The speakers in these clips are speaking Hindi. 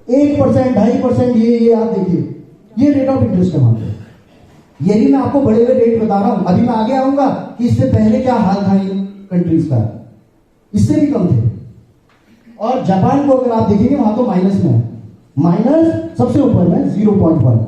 1%, 2.5%, ये आप देखिए, ये रेट ऑफ इंटरेस्ट है वहां पे। यही मैं आपको बड़े बड़े रेट बता रहा हूं। अभी मैं आगे आऊंगा कि इससे पहले क्या हाल था इन कंट्रीज का, इससे भी कम थे। और जापान को अगर आप देखेंगे वहां तो माइनस में है, माइनस सबसे ऊपर में 0.1।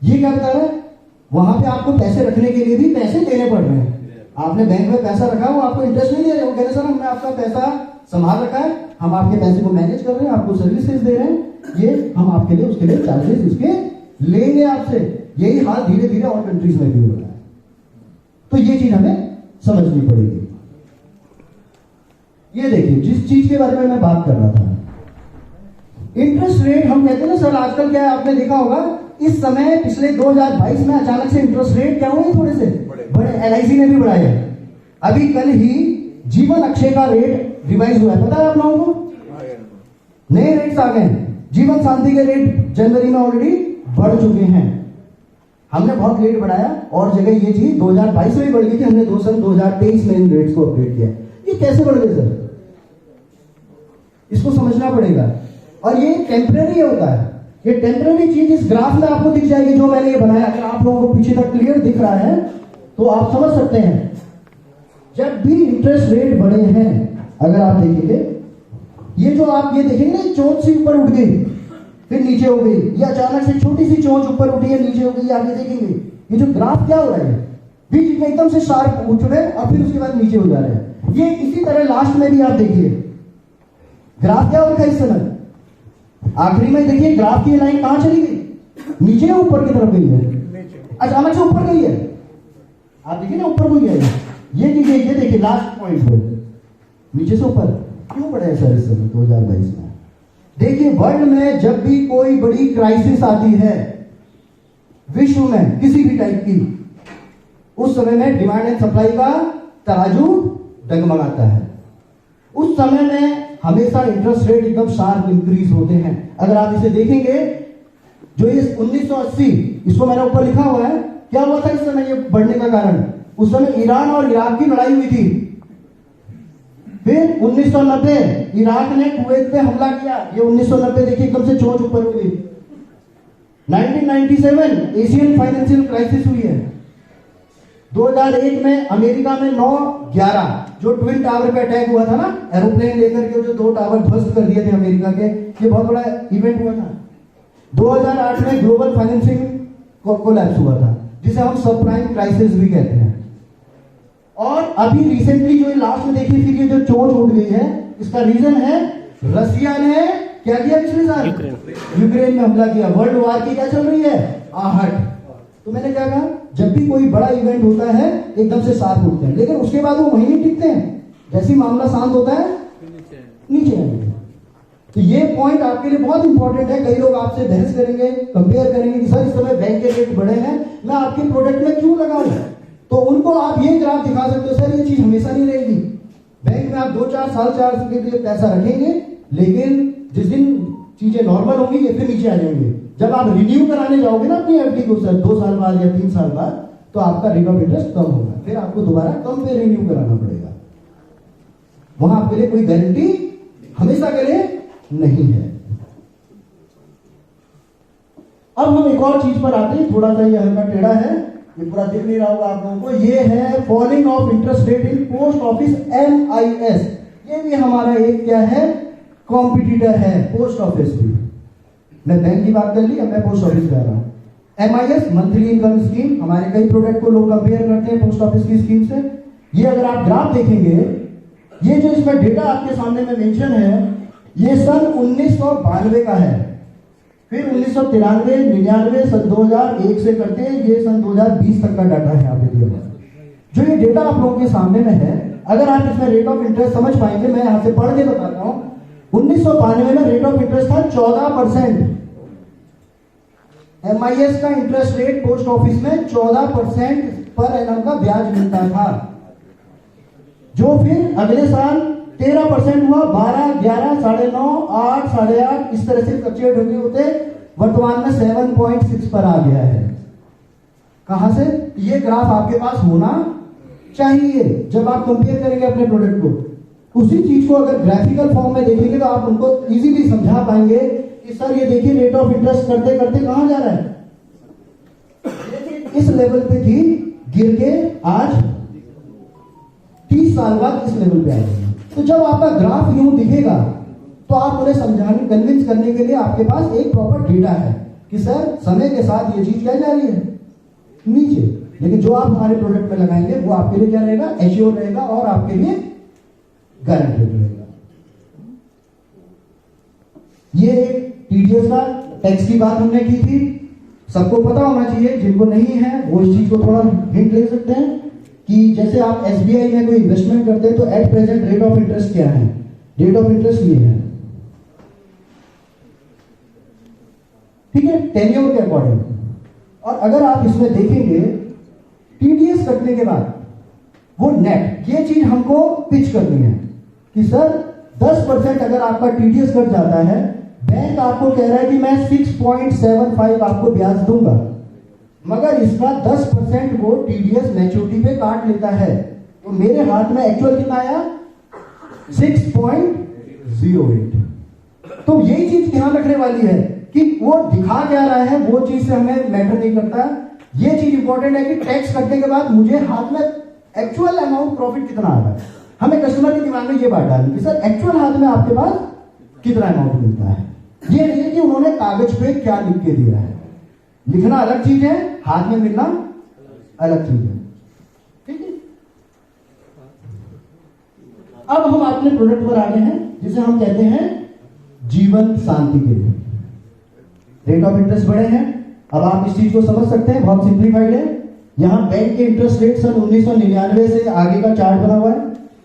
ये क्या बता रहा है, वहां पे आपको पैसे रखने के लिए भी पैसे देने पड़ रहे हैं। आपने बैंक में पैसा रखा, वो आपको इंटरेस्ट नहीं दे रहे, वो कह रहे सर हमने आपका पैसा संभाल रखा है, हम आपके पैसे को मैनेज कर रहे हैं, आपको सर्विसेज दे रहे हैं, ये हम आपके लिए उसके लिए चार्जेस इसके लेंगे आपसे। यही हाल धीरे धीरे और कंट्रीज में भी हो रहा है। तो ये चीज हमें समझनी पड़ेगी। ये देखिए, जिस चीज के बारे में मैं बात कर रहा था, इंटरेस्ट रेट, हम कहते हैं ना सर आजकल क्या है, आपने देखा होगा इस समय पिछले 2022 में अचानक से इंटरेस्ट रेट क्या हुए, थोड़े से बड़े, LIC ने भी बढ़ाए हैं। अभी कल ही जीवन अक्षय का रेट रिवाइज हुआ है, पता है आप लोगों को, नए रेट्स आ गए हैं। जीवन शांति के रेट जनवरी में ऑलरेडी बढ़ चुके हैं। हमने बहुत लेट बढ़ाया और जगह ये चीज 2022 में भी बढ़ गई थी, हमने 2023 में इन रेट्स को अपडेट किया। ये कैसे बढ़ गए सर, इसको समझना पड़ेगा। और ये टेम्पररी होता है, ये टेम्पररी चीज इस ग्राफ में आपको दिख जाएगी जो मैंने ये बनाया। अगर आप लोगों को पीछे तक क्लियर दिख रहा है तो आप समझ सकते हैं, जब भी इंटरेस्ट रेट बढ़े हैं, अगर आप देखेंगे, ये जो आप ये देखेंगे ना, चोंच से ऊपर उठ गई फिर नीचे हो गई, ये अचानक से छोटी सी चोंच ऊपर उठी है नीचे हो गई, आगे देखेंगे ये जो ग्राफ क्या हो रहा है, बीच में एकदम से शार्प उठ रहे और फिर उसके बाद नीचे हो जा रहे हैं। ये इसी तरह लास्ट में भी आप देखिए ग्राफ क्या हो रखा है इस समय, आखिरी में देखिए ग्राफ की लाइन कहां चली गई, नीचे ऊपर की तरफ गई है, अचानक से ऊपर गई है। आप देखिए ना ऊपर को गया है, ये देखिए लास्ट पॉइंट पे नीचे से ऊपर क्यों बढ़ा है सर इस समय 2022 में। देखिए वर्ल्ड में जब भी कोई बड़ी क्राइसिस आती है विश्व में किसी भी टाइप की, उस समय में डिमांड एंड सप्लाई का तराजू डगमगाता है। उस समय में हमेशा इंटरेस्ट रेट एकदम शार्प इंक्रीज होते हैं। अगर आप इसे देखेंगे, जो ये 1980, इसको मैंने ऊपर लिखा हुआ है, क्या हुआ था इस समय ये बढ़ने का कारण, उस समय ईरान और इराक की लड़ाई हुई थी। फिर 1990 इराक ने कुवैत पे हमला किया, ये 1990 देखिए एकदम से चोंच ऊपर हो गई। 1997 एशियन फाइनेंशियल क्राइसिस हुई है। 2001 में अमेरिका में 9/11 जो ट्विन टावर पे अटैक हुआ था ना, एरोप्लेन लेकर के जो 2 टावर ध्वस्त कर दिए थे अमेरिका के, ये बहुत बड़ा इवेंट हुआ था। 2008 में ग्लोबल फाइनेंसिंग कोलैप्स हुआ था, जिसे हम सब प्राइम क्राइसिस भी कहते हैं। और अभी रिसेंटली जो लास्ट में देखिए, फिर ये जो चोट उठ गई है, इसका रीजन है रसिया ने क्या किया पिछले साल, यूक्रेन में हमला किया। वर्ल्ड वार की क्या चल रही है, आहट। तो मैंने क्या कहा, जब भी कोई बड़ा इवेंट होता है एकदम से साथ उठते हैं, लेकिन उसके बाद वो वहीं टिकते हैं, जैसे मामला शांत होता है नीचे आएंगे। तो ये पॉइंट आपके लिए बहुत इंपॉर्टेंट है। कई लोग आपसे बहस करेंगे, कंपेयर करेंगे कि सर इस समय बैंक के रेट बढ़े हैं, मैं आपके प्रोडक्ट में क्यों लगाऊं, तो उनको आप ये ग्राफ दिखा सकते हो, सर ये चीज हमेशा नहीं रहेगी। बैंक में आप 2-4 साल के लिए पैसा रखेंगे, लेकिन जिस दिन चीजें नॉर्मल होंगी ये फिर नीचे आ जाएंगे। जब आप रिन्यू कराने जाओगे ना अपनी एफडी को सर 2 साल बाद या 3 साल बाद, तो आपका रेट ऑफ इंटरेस्ट कम होगा, फिर आपको दोबारा कम पे रिन्यू कराना पड़ेगा। वहां आपके लिए कोई गारंटी हमेशा के लिए नहीं है। अब हम एक और चीज पर आते हैं, थोड़ा सा ये हल्का टेढ़ा है, ये पूरा दिख नहीं रहा होगा आप लोगों को। ये है falling of interest rate in post office MIS। ये भी हमारा एक क्या है, कॉम्पिटिटर है, पोस्ट ऑफिस भी। मैं बैंक की बात कर ली, अब मैं पोस्ट ऑफिस जा रहा हूं। MIS मंथली इनकम स्कीम, हमारे कई प्रोडक्ट को लोग कंपेयर करते हैं पोस्ट ऑफिस की स्कीम से। ये अगर आप ग्राफ देखेंगे, ये जो इसमें डेटा आपके सामने में मेंशन है, ये सन 1992 का है, फिर 1993, 99, सन 2001 से करते हैं, ये सन 2020 तक का डाटा है यहाँ पे दिया हुआ। जो ये डेटा आप लोगों के सामने में है, अगर आप इसमें रेट ऑफ इंटरेस्ट समझ पाएंगे, मैं यहाँ से पढ़ के बताता हूँ। 1992 में रेट ऑफ इंटरेस्ट था 14%। MIS का इंटरेस्ट रेट पोस्ट ऑफिस में 14% पर एनम का ब्याज मिलता था, जो फिर अगले साल 13% हुआ, 12, 11, 9.5, 8, 8.5 इस तरह से फ्लक्चुएट होते होते वर्तमान में 7.6 पर आ गया है। कहां से, ये ग्राफ आपके पास होना चाहिए जब आप कंपेयर करेंगे अपने प्रोडक्ट को। उसी चीज को अगर ग्राफिकल फॉर्म में देखेंगे तो आप उनको इजीली समझा पाएंगे कि सर ये देखिए रेट ऑफ इंटरेस्ट करते करते कहां जा रहा है, इस लेवल पे थी, गिर के आज 30 साल बाद इस लेवल पे आ जाएगी। तो जब आपका ग्राफ यूं दिखेगा तो आप उन्हें समझाने, कन्विंस करने के लिए आपके पास एक प्रॉपर डेटा है कि सर समय के साथ ये चीज क्या जा रही है, नीचे। लेकिन जो आप हमारे प्रोडक्ट में लगाएंगे वो आपके लिए क्या रहेगा, एश्योर रहेगा और आपके लिए गारंटेड रहेगा। ये टीडीएस का टैक्स की बात हमने की थी, सबको पता होना चाहिए, जिनको नहीं है वो इस चीज को थोड़ा हिंट ले सकते हैं कि जैसे आप एसबीआई में कोई इन्वेस्टमेंट करते हैं तो at present rate of interest क्या है, रेट ऑफ इंटरेस्ट ये है, ठीक है, टेन्योर के अकॉर्डिंग। और अगर आप इसमें देखेंगे टीडीएस कटने के बाद वो नेट, ये चीज हमको पिच करनी है कि सर 10% अगर आपका टीडीएस कट जाता है, बैंक आपको कह रहा है कि मैं 6.75 आपको ब्याज दूंगा, मगर इसका 10% वो टीडीएस मैच्योरिटी पे काट लेता है, तो मेरे हाथ में एक्चुअल कितना आया 6.08। तो यही चीज ध्यान रखने वाली है कि वो दिखा क्या रहा है, वो चीज से हमें मैटर नहीं करता। ये चीज इंपॉर्टेंट है कि टैक्स कटने के बाद मुझे हाथ में एक्चुअल अमाउंट प्रॉफिट कितना आ रहा है। हमें कस्टमर के दिमाग में ये बात डालनी कि सर एक्चुअल हाथ में आपके पास कितना अमाउंट मिलता है। ये नहीं है कि उन्होंने कागज पे क्या लिख के दिया है, लिखना अलग चीज है, हाथ में मिलना अलग चीज है, ठीक है। अब हम अपने प्रोडक्ट पर आ गए हैं जिसे हम कहते हैं जीवन शांति के लिए। रेट ऑफ इंटरेस्ट बढ़े हैं, अब आप इस चीज को समझ सकते हैं, बहुत सिंप्लीफाइड है। यहां बैंक के इंटरेस्ट रेट सन 1999 से आगे का चार्ट बना हुआ है।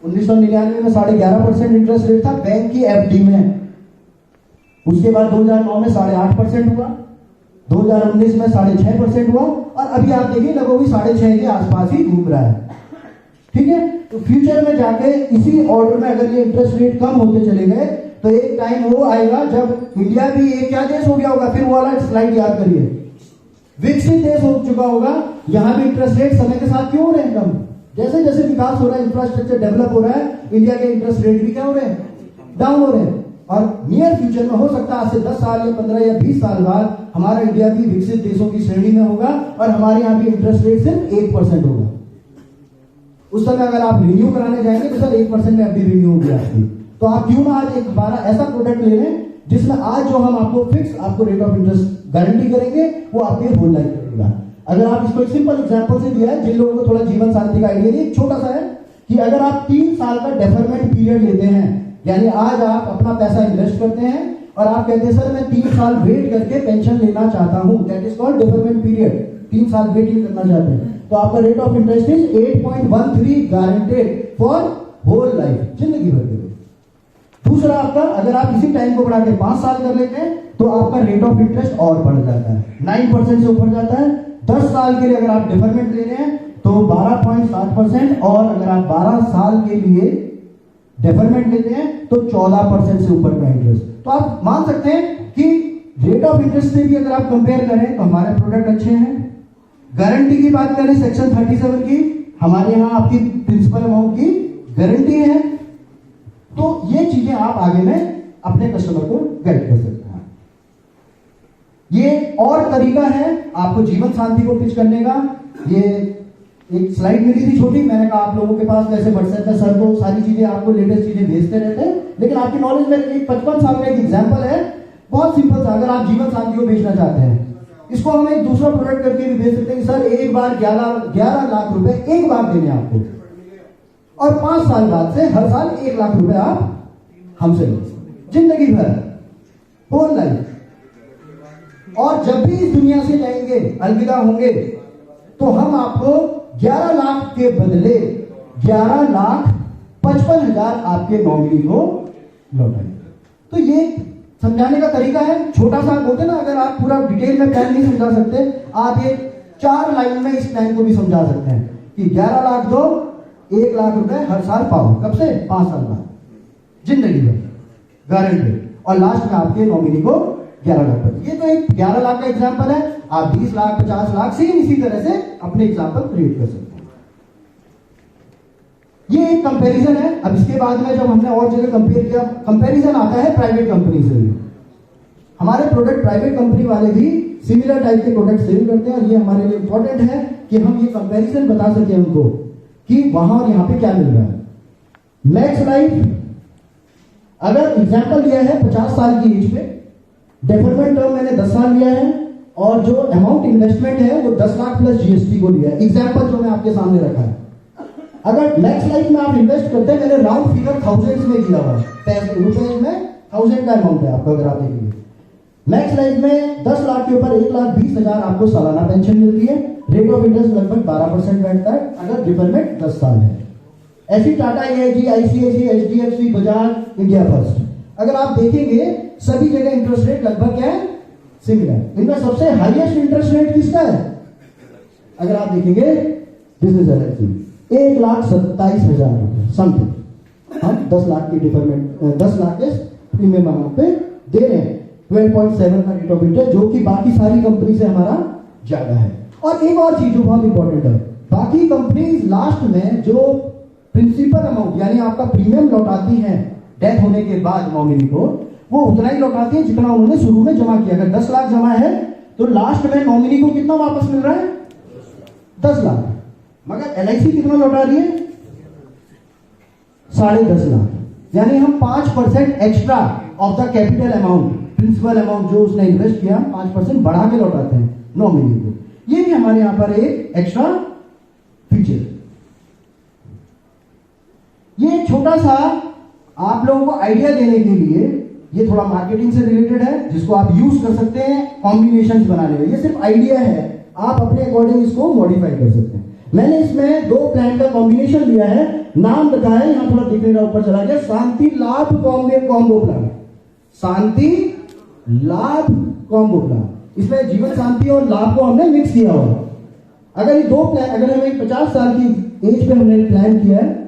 1999 में 11.5% इंटरेस्ट रेट था बैंक की एफडी में, उसके बाद 2009 में 8.5% हुआ, 2019 में 6.5% हुआ, और अभी आप देखिए लगभग 6.5 के आसपास ही घूम रहा है, ठीक है। तो फ्यूचर में जाके इसी ऑर्डर में अगर ये इंटरेस्ट रेट कम होते चले गए तो एक टाइम वो आएगा जब इंडिया भी एक क्या देश हो गया होगा, फिर वो वाला स्लाइड याद करिए, विकसित देश हो चुका होगा। यहां भी इंटरेस्ट रेट समय के साथ क्यों हो रहे हैं कम, जैसे जैसे विकास हो रहा है, इंफ्रास्ट्रक्चर डेवलप हो रहा है, इंडिया के इंटरेस्ट रेट भी क्या हो रहे हैं, डाउन हो रहे हैं। और नियर फ्यूचर में हो सकता है आज से 10 साल या 15 या 20 साल बाद हमारा इंडिया भी विकसित देशों की श्रेणी में होगा और हमारे यहाँ भी इंटरेस्ट रेट सिर्फ 1% होगा। उस समय अगर आप रिन्यू कराने जाएंगे तो सर 1% में अभी रिन्यू होगी आपकी, तो आप क्यों ना आज एक बार ऐसा प्रोडक्ट ले लें जिसमें आज जो हम आपको फिक्स आपको रेट ऑफ इंटरेस्ट गारंटी करेंगे वो आपके होल लाइफ करेगा। अगर आप इसको एक सिंपल एग्जांपल से दिया है, जिन लोगों को थोड़ा जीवन शांति का आइडिया नहीं, छोटा सा है कि अगर आप 3 साल का डेफरमेंट पीरियड लेते हैं, यानी आज आप अपना पैसा इन्वेस्ट करते हैं और आप कहते हैं सर मैं 3 साल वेट करके पेंशन लेना चाहता हूं, that is called deferment period, 3 साल वेटिंग करना चाहते हैं, तो आपका rate of interest is 8.13 guaranteed for whole life, जिंदगी भर के लिए। दूसरा आपका, अगर आप इसी टाइम को बढ़ा के 5 साल कर लेते हैं तो आपका रेट ऑफ इंटरेस्ट और बढ़ जाता है, 9% से ऊपर जाता है। 10 साल के लिए अगर आप डिफरमेंट ले रहे हैं तो 12.7%, और अगर आप 12 साल के लिए डेफरमेंट लेते हैं तो 14% से ऊपर का इंटरेस्ट। तो आप मान सकते हैं कि रेट ऑफ इंटरेस्ट से भी अगर आप कंपेयर करें तो हमारे प्रोडक्ट अच्छे हैं। गारंटी की बात करें सेक्शन 37 की, हमारे यहां आपकी प्रिंसिपल अमाउंट की गारंटी है। तो ये चीजें आप आगे में अपने कस्टमर को गाइड कर सकते हैं। ये और तरीका है आपको जीवन शांति को पिच करने का। ये एक स्लाइड मिली थी छोटी, मैंने कहा आप लोगों के पास वैसे व्हाट्सएप में सर तो सारी चीजें आपको लेटेस्ट चीजें भेजते रहते हैं, लेकिन आपकी नॉलेज में एक 55 साल का एक एग्जाम्पल है, बहुत सिंपल सा। अगर आप जीवन शांति को बेचना चाहते हैं, इसको हम एक दूसरा प्रोडक्ट करके भी बेच सकते हैं। सर एक बार 11 लाख रुपए एक बार देने आपको, और 5 साल बाद से हर साल 1 लाख रुपए आप हमसे जिंदगी भर, होल लाइफ। और जब भी इस दुनिया से जाएंगे, अलविदा होंगे, तो हम आपको 11 लाख के बदले 11,55,000 आपके नॉमिनी को लौटाएंगे। तो ये समझाने का तरीका है, छोटा सा बोलते ना, अगर आप पूरा डिटेल में प्लान नहीं समझा सकते, आप ये 4 लाइन में इस प्लान को भी समझा सकते हैं कि 11 लाख दो, 1 लाख रुपए हर साल पाओ, कब से 5 साल बाद, जिंदगी भर गारंटी, और लास्ट में आपके नॉमिनी को 11 लाख पर। ये तो एक 11 लाख का एग्जाम्पल है, आप 20 लाख 50 लाख से इसी तरह से अपने एग्जाम्पल क्रिएट कर सकते हैं। ये एक कंपैरिजन है। अब इसके बाद में जब हमने और जगह कंपेयर किया, कंपैरिजन आता है प्राइवेट कंपनी से भी। हमारे प्रोडक्ट प्राइवेट कंपनी वाले भी सिमिलर टाइप के प्रोडक्ट सेल करते हैं, और ये हमारे लिए इंपॉर्टेंट है कि हम ये कंपैरिजन बता सके उनको कि वहां और यहाँ पे क्या मिल रहा है। मैक्स लाइफ अगर एग्जाम्पल लिया है 50 साल की एज पे, डेफरमेंट टर्म मैंने 10 साल लिया है, और जो अमाउंट इन्वेस्टमेंट है वो 10 लाख प्लस जीएसटी को लिया है। एग्जाम्पल जो मैं आपके सामने रखा है। अगर मैक्स लाइफ में आप इन्वेस्ट करते हैं, मैंने राउंड फिगर थाउजेंड्स में दिया हुआ है, रुपए में 1000 का अमाउंट है आपका। अगर आप देखेंगे मैक्स लाइफ में 10 लाख के ऊपर 1,20,000 आपको सालाना पेंशन मिलती है। रेट ऑफ इंटरेस्ट लगभग 12% बैठता है अगर डिफरमेंट 10 साल है। ऐसी Tata, AIG, ICICI, HDFC, Bajaj, India first, अगर आप देखेंगे सभी जगह इंटरेस्ट रेट लगभग क्या है, सिमिलर। इनमें सबसे हाईएस्ट इंटरेस्ट रेट किसका है? अगर आप देखेंगे बिजनेस एलएलसी 1,27,000 रुपए समथिंग। हम 10 लाख की डिफरमेंट 10 लाख के प्रीमियम अमाउंट पे दे रहे हैं। 12.7 का रेट ऑफ इंटरेस्ट, जो कि बाकी सारी कंपनी से हमारा ज्यादा है। और एक और चीज जो बहुत इंपॉर्टेंट है, बाकी कंपनी लास्ट में जो प्रिंसिपल अमाउंट यानी आपका प्रीमियम लौटाती है डेथ होने के बाद नॉमिनी को, वो उतना ही लौटाती है जितना उन्होंने शुरू में जमा किया। अगर 10 लाख जमा है तो लास्ट में नॉमिनी को कितना वापस मिल रहा है? 10 लाख। मगर एलआईसी कितना लौटा रही है? 10.5 लाख। यानी हम 5% extra of the capital amount, principal amount जो उसने इन्वेस्ट किया, 5% बढ़ा के लौटाते हैं नॉमिनी को। ये भी हमारे यहां पर एक एक्स्ट्रा फीचर। ये छोटा सा आप लोगों को आइडिया देने के लिए, ये थोड़ा मार्केटिंग से रिलेटेड है, जिसको आप यूज कर सकते हैं कॉम्बिनेशंस बनाने में। ये सिर्फ आइडिया है, आप अपने अकॉर्डिंग इसको मॉडिफाई कर सकते हैं। मैंने इसमें 2 प्लान का कॉम्बिनेशन लिया है, नाम रखा है, यहां थोड़ा दिखने का ऊपर चला गया, शांति लाभ कॉम्बो प्लान। शांति लाभ कॉम्बो प्लान, इसमें जीवन शांति और लाभ को हमने मिक्स किया हुआ। अगर ये 2 प्लान, अगर हमें 50 साल की एज पे हमने प्लान किया है,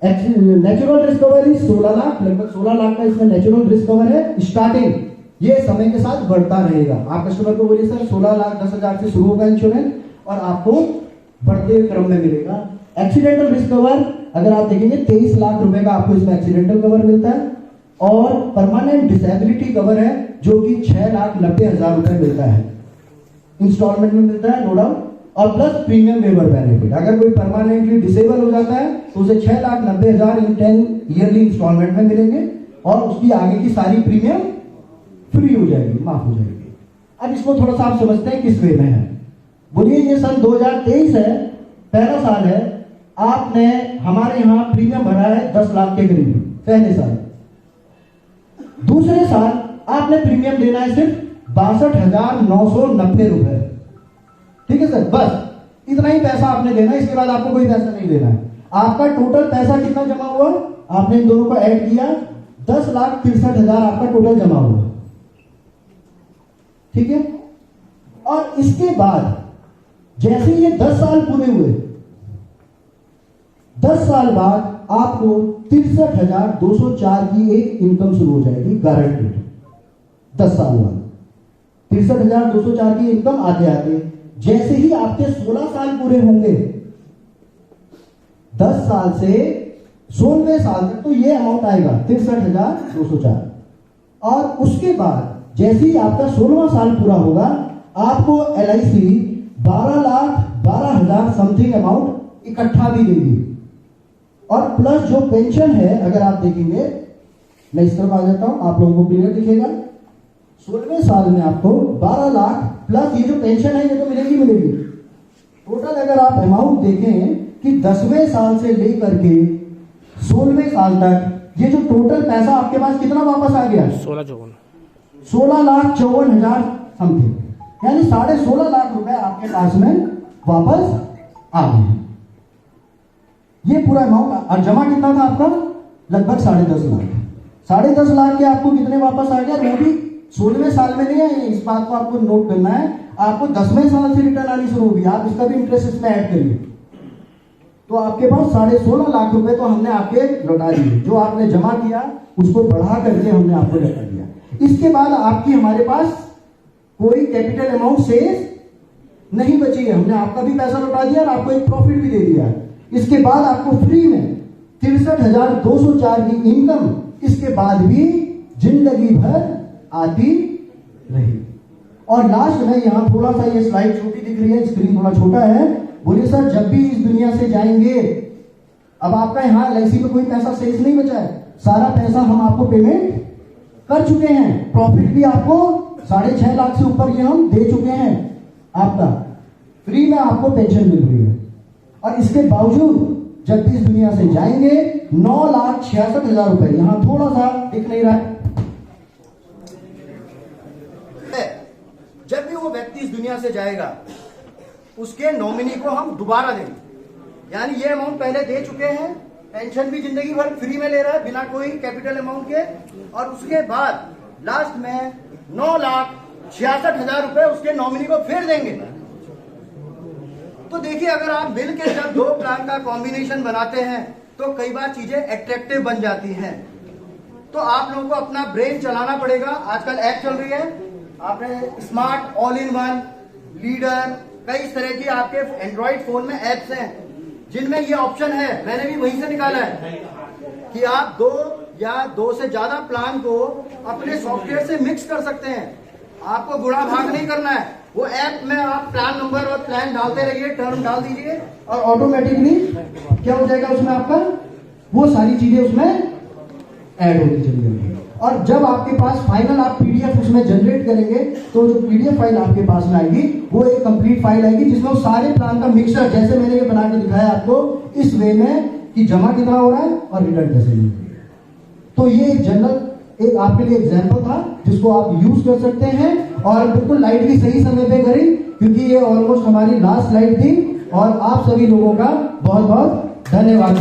नेचुरल रिस्क कवर 16 लाख, लगभग 16 लाख का इसमें नेचुरल रिस्क कवर है। स्टार्टिंग ये समय के साथ बढ़ता रहेगा। आप कस्टमर को बोलिए सर 16 लाख 10,000 से शुरू होगा इंश्योरेंस, और आपको बढ़ते क्रम में मिलेगा। एक्सीडेंटल रिस्क कवर अगर आप देखेंगे 23 लाख रुपए का आपको इसमें एक्सीडेंटल कवर मिलता है, और परमानेंट डिसेबिलिटी कवर है जो कि 6,90,000 रुपए मिलता है, इंस्टॉलमेंट में मिलता है, नो डाउट। और प्लस प्रीमियम वेवर बेनिफिट, अगर कोई परमानेंटली डिसेबल हो जाता है तो उसे 6,90,000 इन 10 ईयरली इंस्टॉलमेंट में मिलेंगे, और उसकी आगे की सारी प्रीमियम फ्री हो जाएगी, माफ हो जाएगी। अब इसको थोड़ा सा आप समझते हैं किस वे में है। बोलिए ये सन 2023 है, पहला साल है, आपने हमारे यहां प्रीमियम भरा है 10 लाख के करीब पहले साल। दूसरे साल आपने प्रीमियम देना है सिर्फ 62,990 रुपए। ठीक है सर, बस इतना ही पैसा आपने देना है, इसके बाद आपको कोई पैसा नहीं देना है। आपका टोटल पैसा कितना जमा हुआ, आपने इन दोनों को ऐड किया, 10,63,000 आपका टोटल जमा हुआ। ठीक है, और इसके बाद जैसे ये 10 साल पूरे हुए, 10 साल बाद आपको 63,204 की एक इनकम शुरू हो जाएगी गारंटीड। 10 साल बाद 63,204 की इनकम आते आते जैसे ही आपके 16 साल पूरे होंगे, 10 साल से 16वें साल तक, तो ये अमाउंट आएगा 63,204। और उसके बाद जैसे ही आपका 16वां साल पूरा होगा, आपको एलआईसी 12,12,000 समथिंग अमाउंट इकट्ठा भी देगी। और प्लस जो पेंशन है, अगर आप देखेंगे, मैं इस तरफ आ जाता हूं, आप लोगों को क्लियर दिखेगा। 16वें साल में आपको 12 लाख प्लस ये जो पेंशन है, ये तो मिलेगी। टोटल अगर आप अमाउंट देखें कि 10वें साल से लेकर के 16वें साल तक ये जो टोटल पैसा आपके पास कितना वापस आ गया, 16,54,000 समथिंग, यानी 16.5 लाख रुपए आपके पास में वापस आ गए। ये पूरा अमाउंट, और जमा कितना था आपका, लगभग 10.5 लाख। 10.5 लाख के आपको कितने वापस आ गया, वो भी 16वें साल में नहीं है। इस बात को आपको नोट करना है, आपको 10वें साल से रिटर्न आनी शुरू होगी। आप इसका भी इंटरेस्ट इसमें ऐड करिए, तो आपके पास 16.5 लाख रुपए तो हमने आपके लौटा दिए। जो आपने जमा किया उसको बढ़ा करके हमने आपको लौटा दिया। इसके बाद आपकी हमारे पास कोई कैपिटल अमाउंट शेष नहीं बची है, हमने आपका भी पैसा लौटा दिया और आपको एक प्रॉफिट भी दे दिया। इसके बाद आपको फ्री में 63,204 की इनकम इसके बाद भी जिंदगी भर आती रही। और लास्ट में यहां थोड़ा सा ये स्लाइड छोटी दिख रही है, स्क्रीन थोड़ा छोटा है। बोलिए सर जब भी इस दुनिया से जाएंगे, अब आपका यहां एलआईसी में कोई पैसा शेष नहीं बचा है, सारा पैसा हम आपको पेमेंट कर चुके हैं। प्रॉफिट भी आपको 6.5 लाख से ऊपर ये हम दे चुके हैं। आपका फ्री में आपको पेंशन मिल रही है। और इसके बावजूद जब भी इस दुनिया से जाएंगे 9,66,000 रुपए, यहां थोड़ा सा दिख नहीं रहा है। जब भी वो व्यक्ति इस दुनिया से जाएगा उसके नॉमिनी को हम दोबारा देंगे। यानी ये अमाउंट पहले दे चुके हैं, पेंशन भी जिंदगी भर फ्री में ले रहा है बिना कोई कैपिटल अमाउंट के, और उसके बाद लास्ट में 9,66,000 रुपए उसके नॉमिनी को फिर देंगे। तो देखिए, अगर आप मिल के जब दो प्लान का कॉम्बिनेशन बनाते हैं तो कई बार चीजें एट्रैक्टिव बन जाती हैं। तो आप लोगों को अपना ब्रेन चलाना पड़ेगा। आजकल ऐप चल रही है, आपने smart all in one, leader, कई तरह की आपके एंड्रॉइड फोन में एप्स हैं जिनमें ये ऑप्शन है, मैंने भी वहीं से निकाला है कि आप 2 या 2 से ज्यादा प्लान को अपने सॉफ्टवेयर से मिक्स कर सकते हैं। आपको गुणा भाग नहीं करना है। वो ऐप में आप प्लान नंबर और प्लान डालते रहिए, टर्म डाल दीजिए और ऑटोमेटिकली क्या हो जाएगा उसमें आपका वो सारी चीजें उसमें ऐड होती चली जाएंगी। और जब आपके पास फाइनल आप पीडीएफ उसमें जनरेट करेंगे तो जो पीडीएफ फाइल आपके पास में आएगी वो एक कंप्लीट फाइल आएगी जिसमें सारे प्लान का मिक्सचर, जैसे मैंने ये बना के दिखाया आपको इस वे में कि जमा कितना हो रहा है और रिटर्न कैसे मिल रही है। तो ये एक जनरल एक आपके लिए एग्जाम्पल था जिसको आप यूज कर सकते हैं। और बिल्कुल लाइट भी सही समय पे करी क्योंकि ये ऑलमोस्ट हमारी लास्ट लाइट थी। और आप सभी लोगों का बहुत बहुत धन्यवाद।